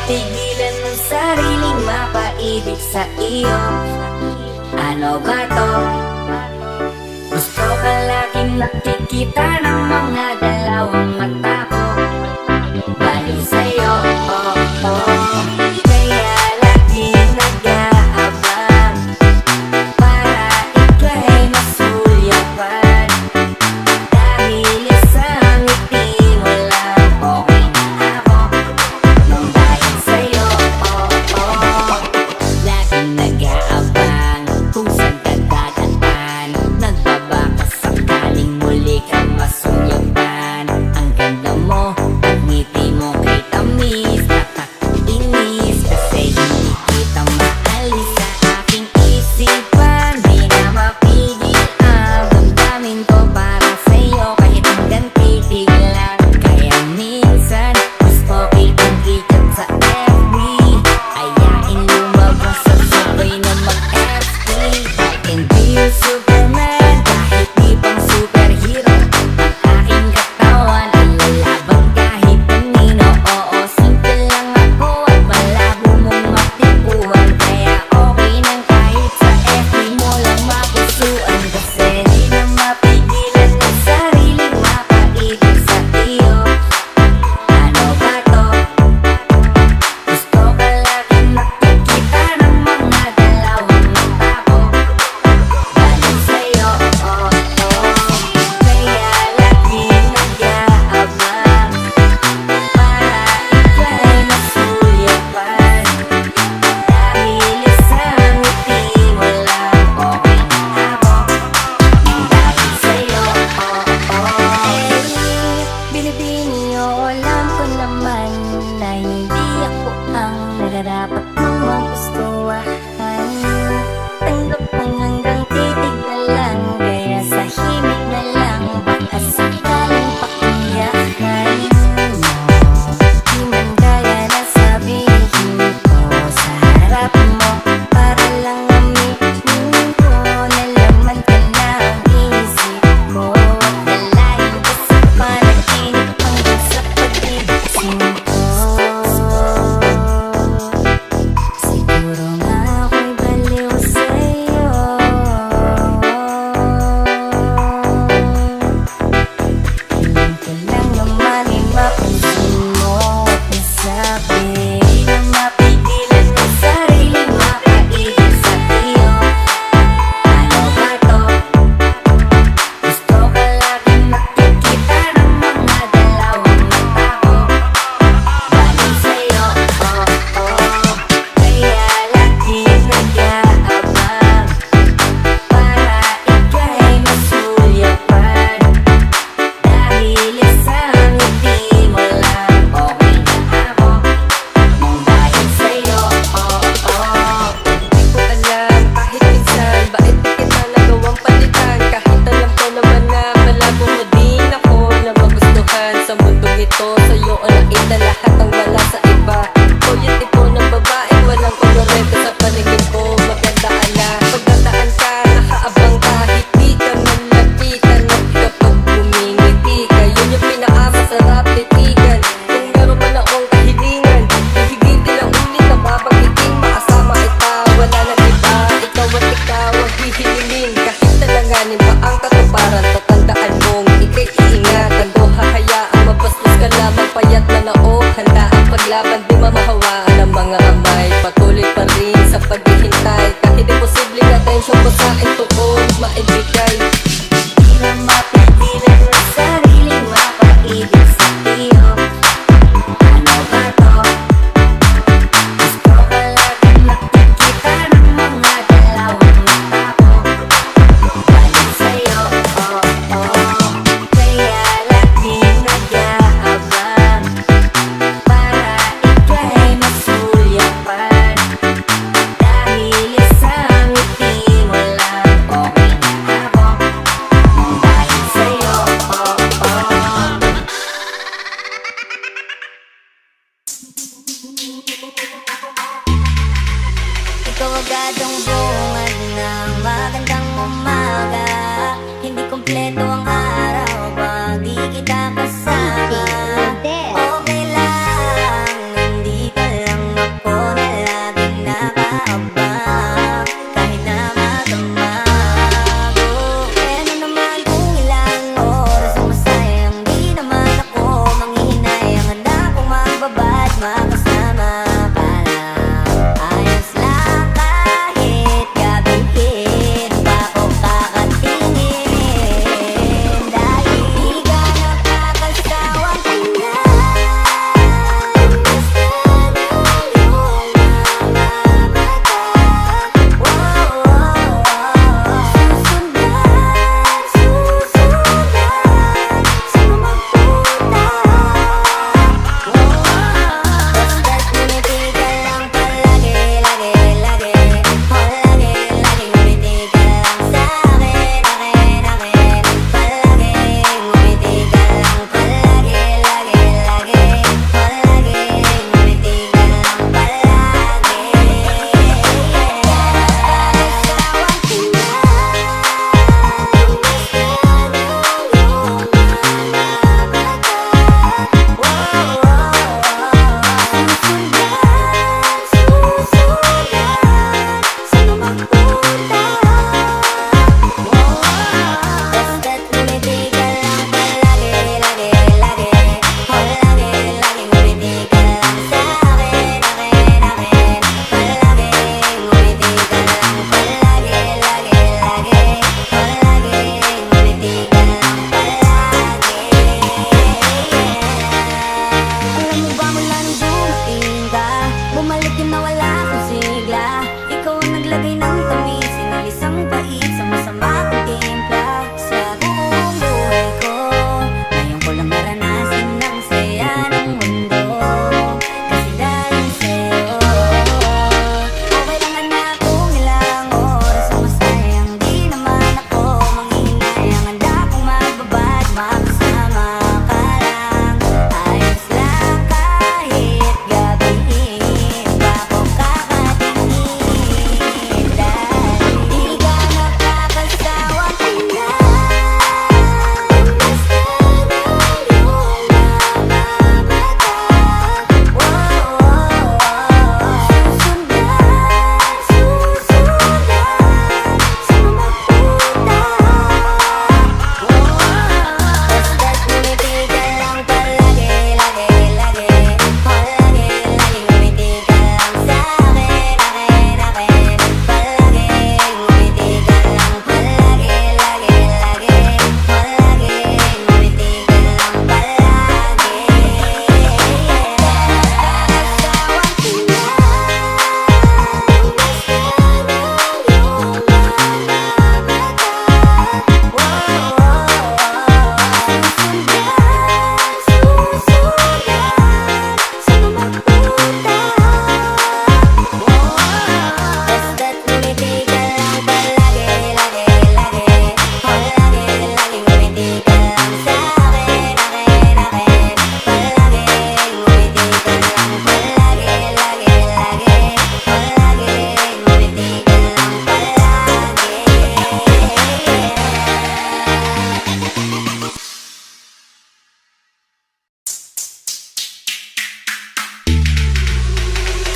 Pigilan ng sariling mapaibig sa iyo. Ano ba to? Gusto ka laging nakikita ng mga dalawang mata ko. Baliw sa'yo, oh, oh. Kaya laging nag-aabang para ika'y masulyapan. Dahil isang ngiti mo lang, okay na ako. Nang dahil sa'yo, oh, oh. Laging nag-aabang kung saan ka dadaan. Nagbabaka sakaling muli kang masulyapan. Ang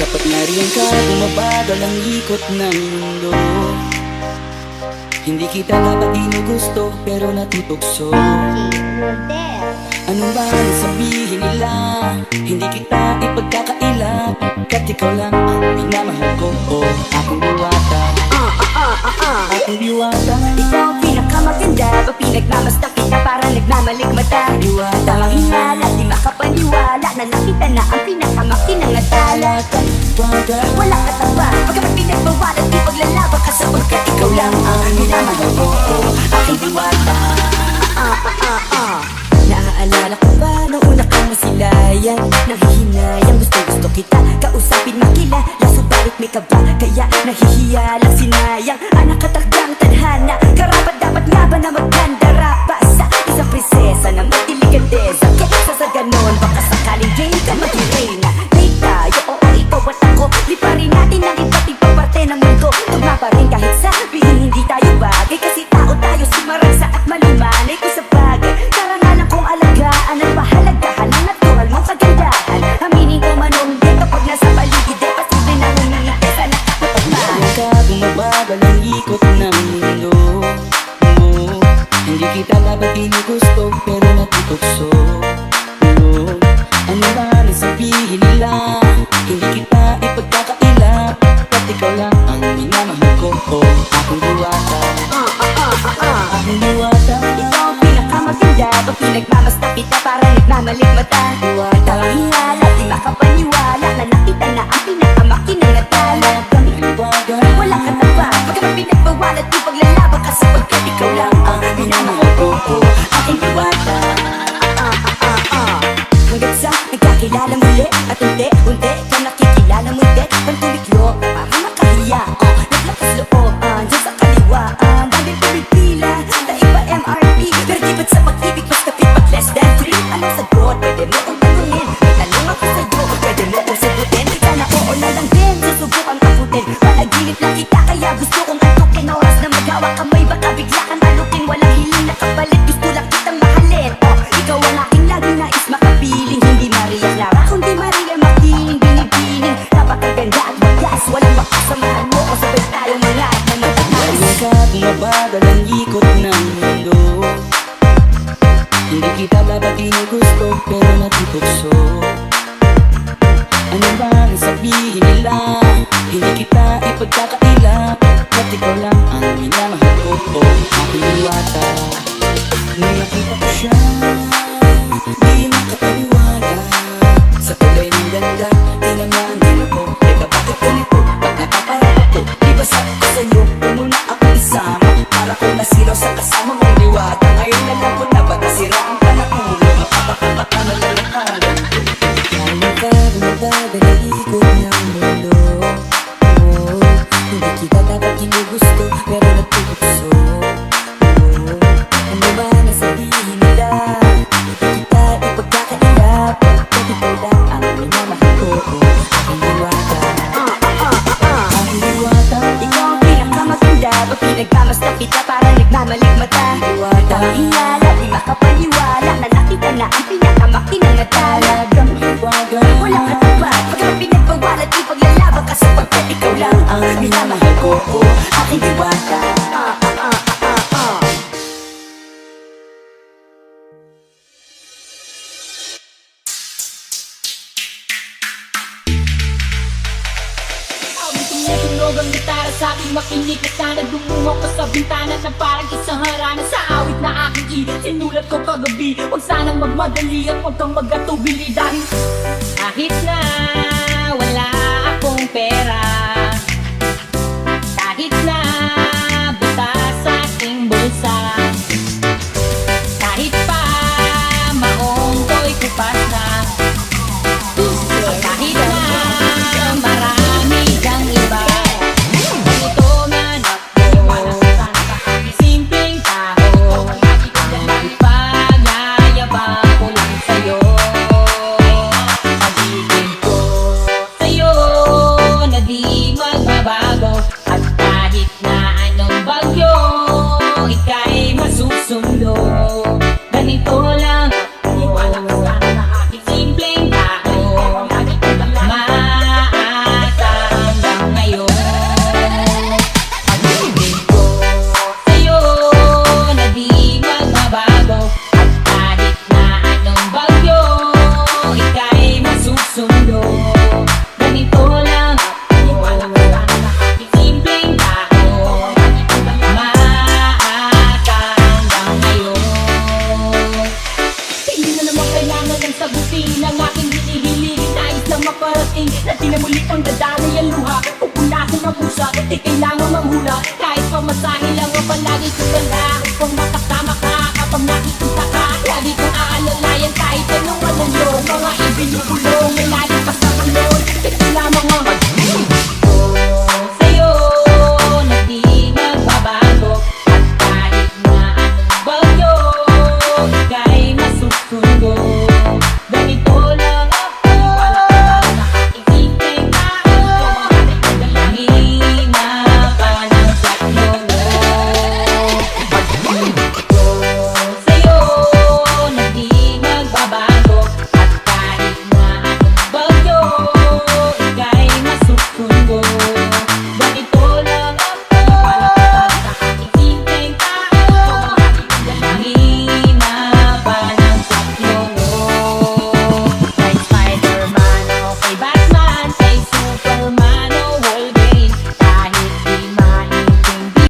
Kapag nariyan ka, bumabagal ang ikot ng mundo. Hindi kita dapat ginugusto, pero natutokso. Ano ba ang sabihin nila? Hindi kita ipagkakaila, kat ikaw lang ang minamahal ko. Aking diwata, aking diwata. Ikaw ang pinakamaganda, pag pinagmamasta kita parang nagmamalikmata. Diwata, Tamang hinala, di makapaniwala na nakita na ang pinakamakinang at talaga diwata. wala ka taba, pagkamat pinagbawalan di paglalabang ka sapagkat ikaw lang ang minamahal ko. Aking diwata. Naaalala ko ba nung una kang masilayan? Nanghihinayang gusto kita kausapin makilala, subalit may kaba kaya nahihiya lang sinayang. Anak katakdang tadhana, karapat dapat nga ba na maganda rapa sa isang prinsesa na matiligandesa? Kesa sa ganon baka sakaling gay ka mag-irena. Date tayo, oo ikaw at ako, di pa rin natin ang iba't ibang parte ng mundo. Tugma pa rin kahit sabihin hindi tayo bagay, kasi tao tayo sumaragsa at malumanay ko sa bagay. Karangalan kong alagaan at pahalagahan ang natural mong kagandahan. Aminin ko man o hindi kapag nasa paligid ay pasible na humingiti sa nakakapagmahal. Nariyan ka, bumabagal ang ikot ng mundo. Hindi kita dapat ginugusto, pero natutokso. Ano ba ang sabihin nila? Hindi kita ipagkakaila, kat ikaw lang ang minamahal ko. Aking diwata, aking diwata. Ikaw ang pinakamaganda, pag pinagmamasta kita parang nagmamalikmata. Tamang hinala, di makapaniwala na nakita na ang pinakamakinang at talagang Diwata, wala ka taba, pagkamat pinagbawalan di paglalabang ka sapagkat ikaw lang ang minamahal ko. Aking diwata. Hanggang sa nagkakilala muli at unti-unti ka nakikilala mo din. Pantuliklo, parang makahiya, naglakas loob, dyan sa kaliwaan. Dahil pumipila, dahil pa MRP, pero di ba't sa pag-ibig mas kapit pag less than 3? Anong sagot? Pwede mo kong tanungin. May tanong ako sa'yo, pwede mo kong sagutin. Sana oo na lang din, susubukang akutin. Panaginip lang kita, kaya gusto kong antukin. Oras na maghawa kamay, baka bigla kang alukin. Walang hiling na kapalit, gusto lang kitang mahalin. Ikaw ang aking laging nais makapiling. Hindi Maria Clara, kundi Maria makiling. Binibining, napakaganda at wagas. Walang makasamahan mo o sabay tayong mga at na magtatalis. nariyan ka, bumabagal ang ikot ng mundo. Hindi kita dapat ginugusto, pero natutokso. Ano ba ang sabihin nila? Hindi kita ipagkakaila, kat ikaw lang ang minamahal ko. Aking diwata, nung nakita ko siya, di makapaniwala. Sa kulay ng ganda, di naman din ako. Teka bakit ganito? Ba't napaparap ako? Di ba sabi ko sa'yo, huwag mo na ako isama. Para kung nasilaw sa kasama mong diwata. Ngayon alam ko na ba nasira ang panahon? Mapapakapaka na lalakaran. Nariyan ka, bumabagal ang ikot ng mundo. Hindi kita dapat ginugusto, pero natutokso. Ano ba ang sabihin nila? Hindi kita ipagkakaila, pagkat ikaw lang ang minamahal ko. Aking diwata, aking diwata. Ikaw ang pinakamaganda, pag pinagmamasta kita parang nagmamalikmata. Tamang hinala, di makapaniwala na nakita na ang pinakamakinang at talagang Diwata, wala ka taba, pagkamat pinagbawalan di paglalabang ka sapagkat ikaw lang ang minamahal ko. Aking diwata. Tumutunog ang gitara sa aking makinig na sana dumungo ka sa bintana na parang isang harana sa awit na aking sinulat ko kagabi. Huwag sanang magmadali at huwag kang magkatubili dahil kahit na wala akong pera, kahit na butas sa aking bulsa, kahit pa maong ko'y kupas na, kahit na marami kang iba, ganito man ako, simpleng tao, pagyayabang ko lang sa'yo. Pag-ibig ko sa'yo na di magbabago, at kahit na anong bagyo, ika'y masusundo. Ganito lang